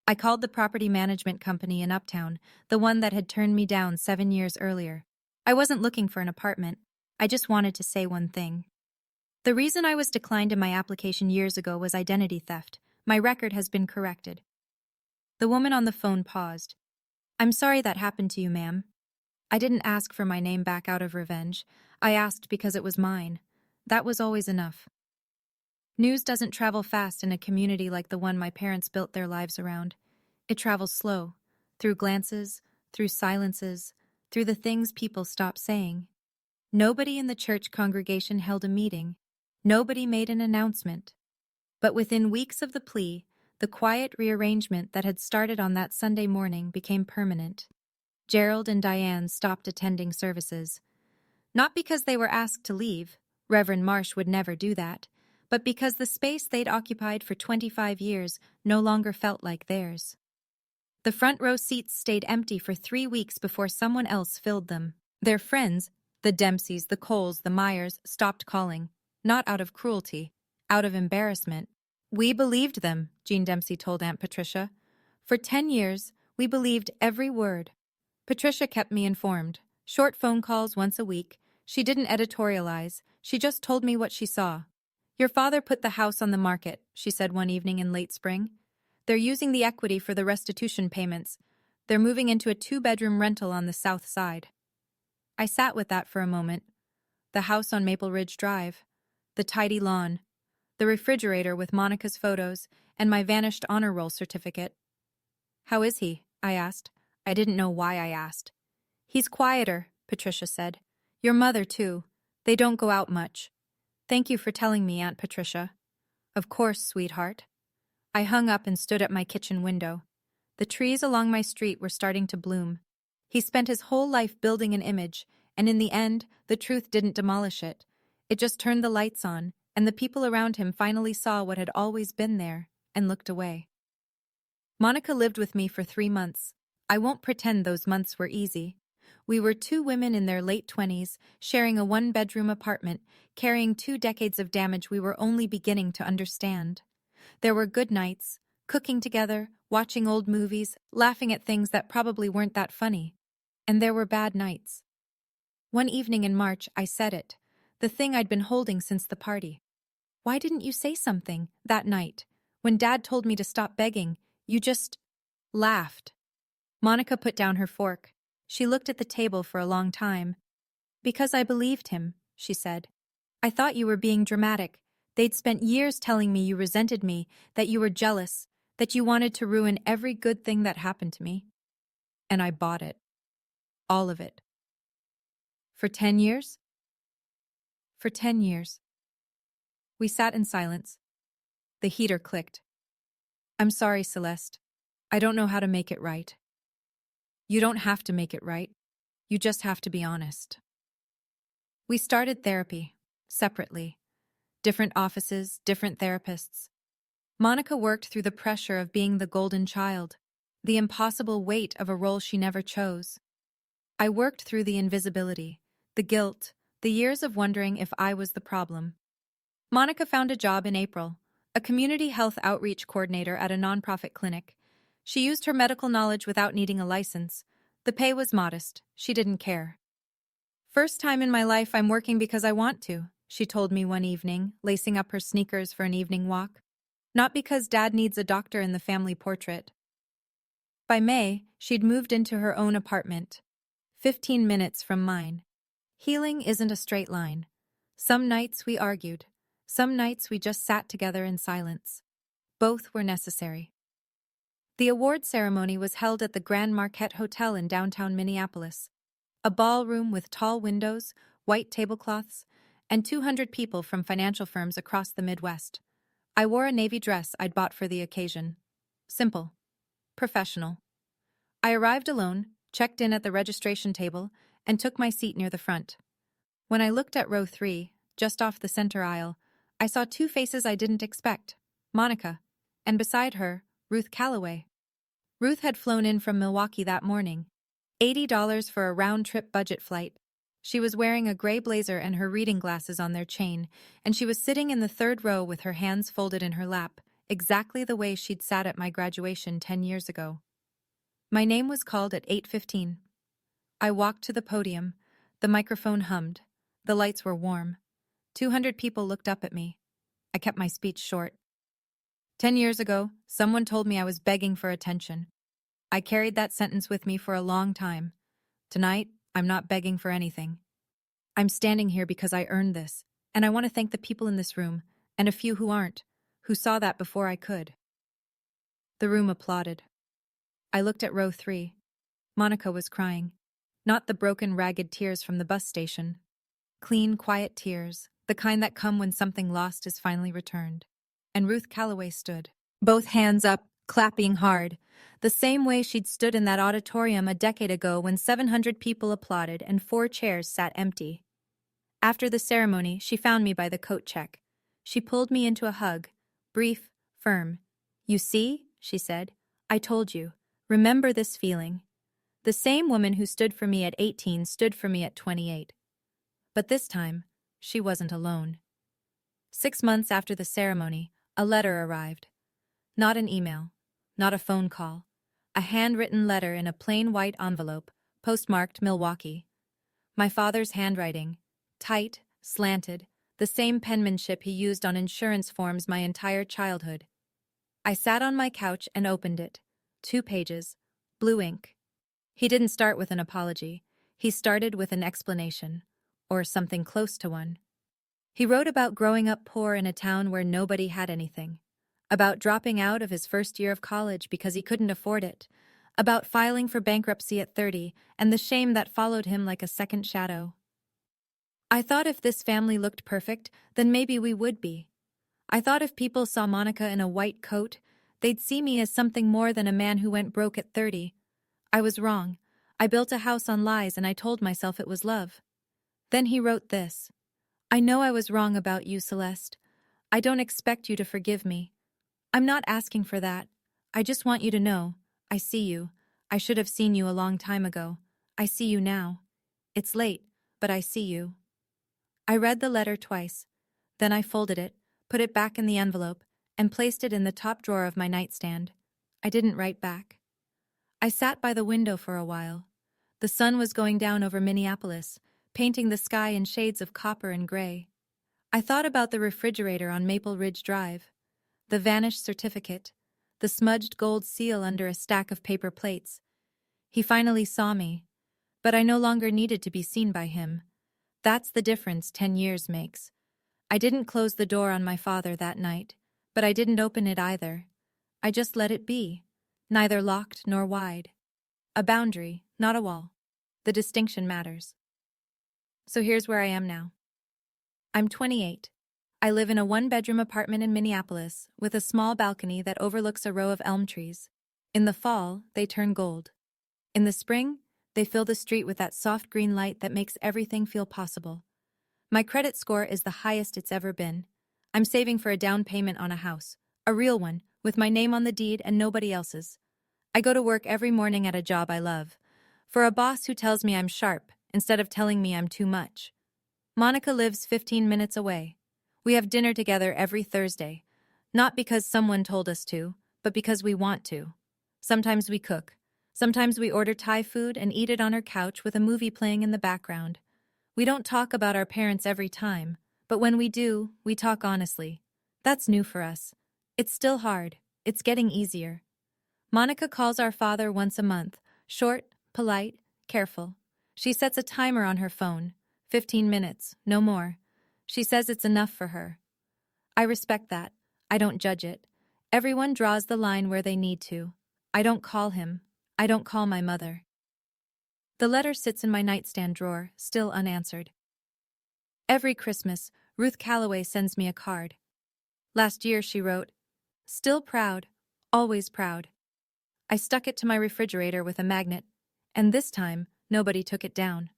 I called the property management company in Uptown, the one that had turned me down 7 years earlier. I wasn't looking for an apartment. I just wanted to say one thing. The reason I was declined in my application years ago was identity theft. My record has been corrected. The woman on the phone paused. I'm sorry that happened to you, ma'am. I didn't ask for my name back out of revenge. I asked because it was mine. That was always enough. News doesn't travel fast in a community like the one my parents built their lives around. It travels slow, through glances, through silences, through the things people stop saying. Nobody in the church congregation held a meeting. Nobody made an announcement. But within weeks of the plea, the quiet rearrangement that had started on that Sunday morning became permanent. Gerald and Diane stopped attending services. Not because they were asked to leave, Reverend Marsh would never do that, but because the space they'd occupied for 25 years no longer felt like theirs. The front row seats stayed empty for 3 weeks before someone else filled them. Their friends, the Dempseys, the Coles, the Myers, stopped calling, not out of cruelty, out of embarrassment. We believed them, Jean Dempsey told Aunt Patricia. For 10 years, we believed every word. Patricia kept me informed. Short phone calls once a week. She didn't editorialize. She just told me what she saw. Your father put the house on the market, she said one evening in late spring. They're using the equity for the restitution payments. They're moving into a 2-bedroom rental on the south side. I sat with that for a moment. The house on Maple Ridge Drive, the tidy lawn, the refrigerator with Monica's photos, and my vanished honor roll certificate. How is he? I asked. I didn't know why I asked. He's quieter, Patricia said. Your mother, too. They don't go out much. Thank you for telling me, Aunt Patricia. Of course, sweetheart. I hung up and stood at my kitchen window. The trees along my street were starting to bloom. He spent his whole life building an image, and in the end, the truth didn't demolish it. It just turned the lights on, and the people around him finally saw what had always been there, and looked away. Monica lived with me for 3 months. I won't pretend those months were easy. We were 2 women in their late 20s, sharing a 1-bedroom apartment, carrying 2 decades of damage we were only beginning to understand. There were good nights, cooking together, watching old movies, laughing at things that probably weren't that funny. And there were bad nights. One evening in March, I said it, the thing I'd been holding since the party. Why didn't you say something, that night? When Dad told me to stop begging, you just laughed. Monica put down her fork. She looked at the table for a long time. Because I believed him, she said. I thought you were being dramatic. They'd spent years telling me you resented me, that you were jealous, that you wanted to ruin every good thing that happened to me. And I bought it. All of it. For 10 years? For 10 years. We sat in silence. The heater clicked. I'm sorry, Celeste. I don't know how to make it right. You don't have to make it right. You just have to be honest. We started therapy, separately. Different offices, different therapists. Monica worked through the pressure of being the golden child, the impossible weight of a role she never chose. I worked through the invisibility, the guilt, the years of wondering if I was the problem. Monica found a job in April, a community health outreach coordinator at a nonprofit clinic. She used her medical knowledge without needing a license. The pay was modest. She didn't care. "First time in my life I'm working because I want to," she told me one evening, lacing up her sneakers for an evening walk. "Not because Dad needs a doctor in the family portrait." By May, she'd moved into her own apartment, 15 minutes from mine. Healing isn't a straight line. Some nights we argued. Some nights we just sat together in silence. Both were necessary. The award ceremony was held at the Grand Marquette Hotel in downtown Minneapolis. A ballroom with tall windows, white tablecloths, and 200 people from financial firms across the Midwest. I wore a navy dress I'd bought for the occasion. Simple. Professional. I arrived alone, checked in at the registration table, and took my seat near the front. When I looked at row 3, just off the center aisle, I saw two faces I didn't expect: Monica, and beside her, Ruth Calloway. Ruth had flown in from Milwaukee that morning, $80 for a round-trip budget flight. She was wearing a gray blazer and her reading glasses on their chain, and she was sitting in the third row with her hands folded in her lap, exactly the way she'd sat at my graduation 10 years ago. My name was called at 8:15. I walked to the podium. The microphone hummed. The lights were warm. 200 people looked up at me. I kept my speech short. 10 years ago, someone told me I was begging for attention. I carried that sentence with me for a long time. Tonight, I'm not begging for anything. I'm standing here because I earned this, and I want to thank the people in this room, and a few who aren't, who saw that before I could. The room applauded. I looked at row 3. Monica was crying. Not the broken, ragged tears from the bus station. Clean, quiet tears, the kind that come when something lost is finally returned. And Ruth Calloway stood, both hands up, clapping hard, the same way she'd stood in that auditorium a decade ago when 700 people applauded and 4 chairs sat empty. After the ceremony, she found me by the coat check. She pulled me into a hug, brief, firm. "You see," she said, "I told you. Remember this feeling." The same woman who stood for me at 18 stood for me at 28. But this time, she wasn't alone. 6 months after the ceremony, a letter arrived. Not an email, not a phone call. A handwritten letter in a plain white envelope, postmarked Milwaukee. My father's handwriting, tight, slanted, the same penmanship he used on insurance forms my entire childhood. I sat on my couch and opened it. 2 pages, blue ink. He didn't start with an apology. He started with an explanation, or something close to one. He wrote about growing up poor in a town where nobody had anything, about dropping out of his first year of college because he couldn't afford it, about filing for bankruptcy at 30 and the shame that followed him like a second shadow. I thought if this family looked perfect, then maybe we would be. I thought if people saw Monica in a white coat, they'd see me as something more than a man who went broke at 30. I was wrong. I built a house on lies and I told myself it was love. Then he wrote this. "I know I was wrong about you, Celeste. I don't expect you to forgive me. I'm not asking for that. I just want you to know. I see you. I should have seen you a long time ago. I see you now. It's late, but I see you." I read the letter twice. Then I folded it, put it back in the envelope, and placed it in the top drawer of my nightstand. I didn't write back. I sat by the window for a while. The sun was going down over Minneapolis, painting the sky in shades of copper and gray. I thought about the refrigerator on Maple Ridge Drive, the vanished certificate, the smudged gold seal under a stack of paper plates. He finally saw me, but I no longer needed to be seen by him. That's the difference 10 years makes. I didn't close the door on my father that night, but I didn't open it either. I just let it be, neither locked nor wide. A boundary, not a wall. The distinction matters. So here's where I am now. I'm 28. I live in a 1-bedroom apartment in Minneapolis with a small balcony that overlooks a row of elm trees. In the fall, they turn gold. In the spring, they fill the street with that soft green light that makes everything feel possible. My credit score is the highest it's ever been. I'm saving for a down payment on a house, a real one, with my name on the deed and nobody else's. I go to work every morning at a job I love, for a boss who tells me I'm sharp instead of telling me I'm too much. Monica lives 15 minutes away. We have dinner together every Thursday, not because someone told us to, but because we want to. Sometimes we cook. Sometimes we order Thai food and eat it on our couch with a movie playing in the background. We don't talk about our parents every time, but when we do, we talk honestly. That's new for us. It's still hard. It's getting easier. Monica calls our father once a month, short, polite, careful. She sets a timer on her phone, 15 minutes, no more. She says it's enough for her. I respect that. I don't judge it. Everyone draws the line where they need to. I don't call him. I don't call my mother. The letter sits in my nightstand drawer, still unanswered. Every Christmas, Ruth Calloway sends me a card. Last year she wrote, "Still proud, always proud." I stuck it to my refrigerator with a magnet, and this time, nobody took it down.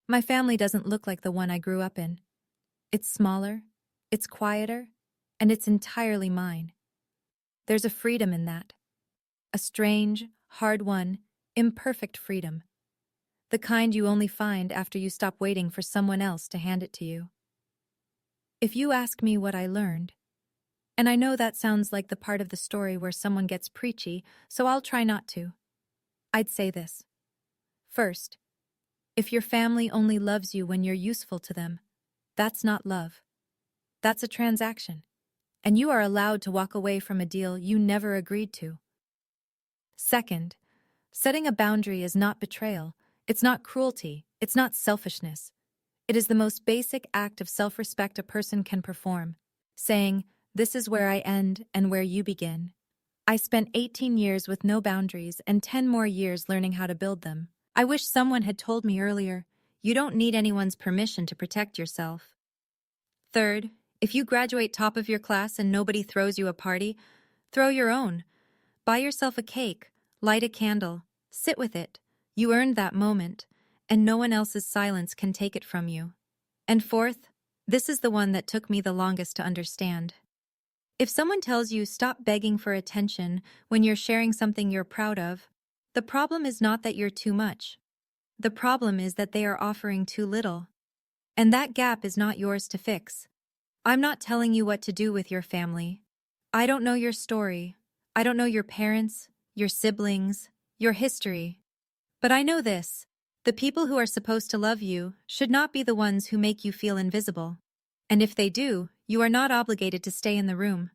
My family doesn't look like the one I grew up in. It's smaller, it's quieter, and it's entirely mine. There's a freedom in that. A strange, hard-won, imperfect freedom. The kind you only find after you stop waiting for someone else to hand it to you. If you ask me what I learned, and I know that sounds like the part of the story where someone gets preachy, so I'll try not to. I'd say this. First, if your family only loves you when you're useful to them, that's not love. That's a transaction, and you are allowed to walk away from a deal you never agreed to. Second, setting a boundary is not betrayal. It's not cruelty. It's not selfishness. It is the most basic act of self-respect a person can perform, saying, "This is where I end and where you begin." I spent 18 years with no boundaries and 10 more years learning how to build them. I wish someone had told me earlier, you don't need anyone's permission to protect yourself. Third, if you graduate top of your class and nobody throws you a party, throw your own. Buy yourself a cake, light a candle, sit with it. You earned that moment, and no one else's silence can take it from you. And fourth, this is the one that took me the longest to understand. If someone tells you stop begging for attention when you're sharing something you're proud of, the problem is not that you're too much. The problem is that they are offering too little. And that gap is not yours to fix. I'm not telling you what to do with your family. I don't know your story. I don't know your parents, your siblings, your history. But I know this. The people who are supposed to love you should not be the ones who make you feel invisible. And if they do, you are not obligated to stay in the room.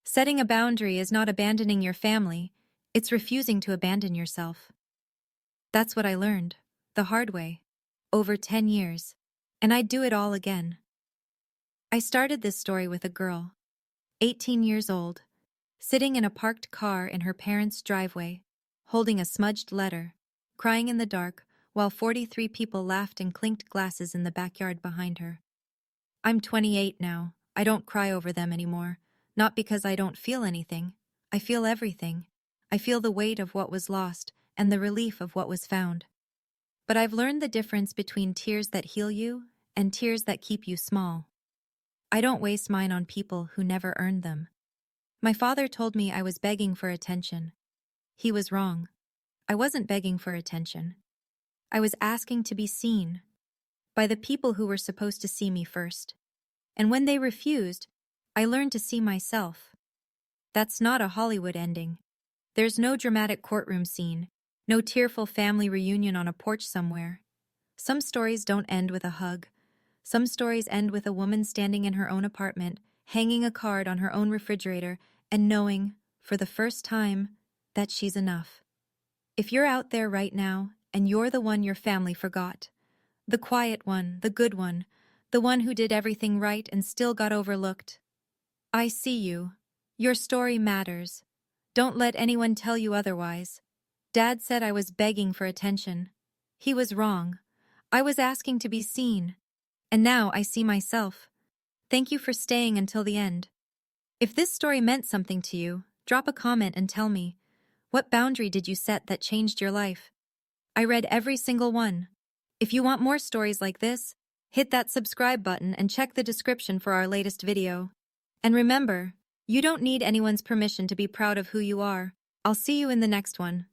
Setting a boundary is not abandoning your family, it's refusing to abandon yourself. That's what I learned, the hard way, over 10 years, and I'd do it all again. I started this story with a girl, 18 years old, sitting in a parked car in her parents' driveway, holding a smudged letter, crying in the dark while 43 people laughed and clinked glasses in the backyard behind her. I'm 28 now. I don't cry over them anymore. Not because I don't feel anything. I feel everything. I feel the weight of what was lost and the relief of what was found. But I've learned the difference between tears that heal you and tears that keep you small. I don't waste mine on people who never earned them. My father told me I was begging for attention. He was wrong. I wasn't begging for attention. I was asking to be seen by the people who were supposed to see me first. And when they refused, I learned to see myself. That's not a Hollywood ending. There's no dramatic courtroom scene, no tearful family reunion on a porch somewhere. Some stories don't end with a hug. Some stories end with a woman standing in her own apartment, hanging a card on her own refrigerator, and knowing, for the first time, that she's enough. If you're out there right now, and you're the one your family forgot, the quiet one, the good one, the one who did everything right and still got overlooked, I see you. Your story matters. Don't let anyone tell you otherwise. Dad said I was begging for attention. He was wrong. I was asking to be seen. And now I see myself. Thank you for staying until the end. If this story meant something to you, drop a comment and tell me. What boundary did you set that changed your life? I read every single one. If you want more stories like this, hit that subscribe button and check the description for our latest video. And remember, you don't need anyone's permission to be proud of who you are. I'll see you in the next one.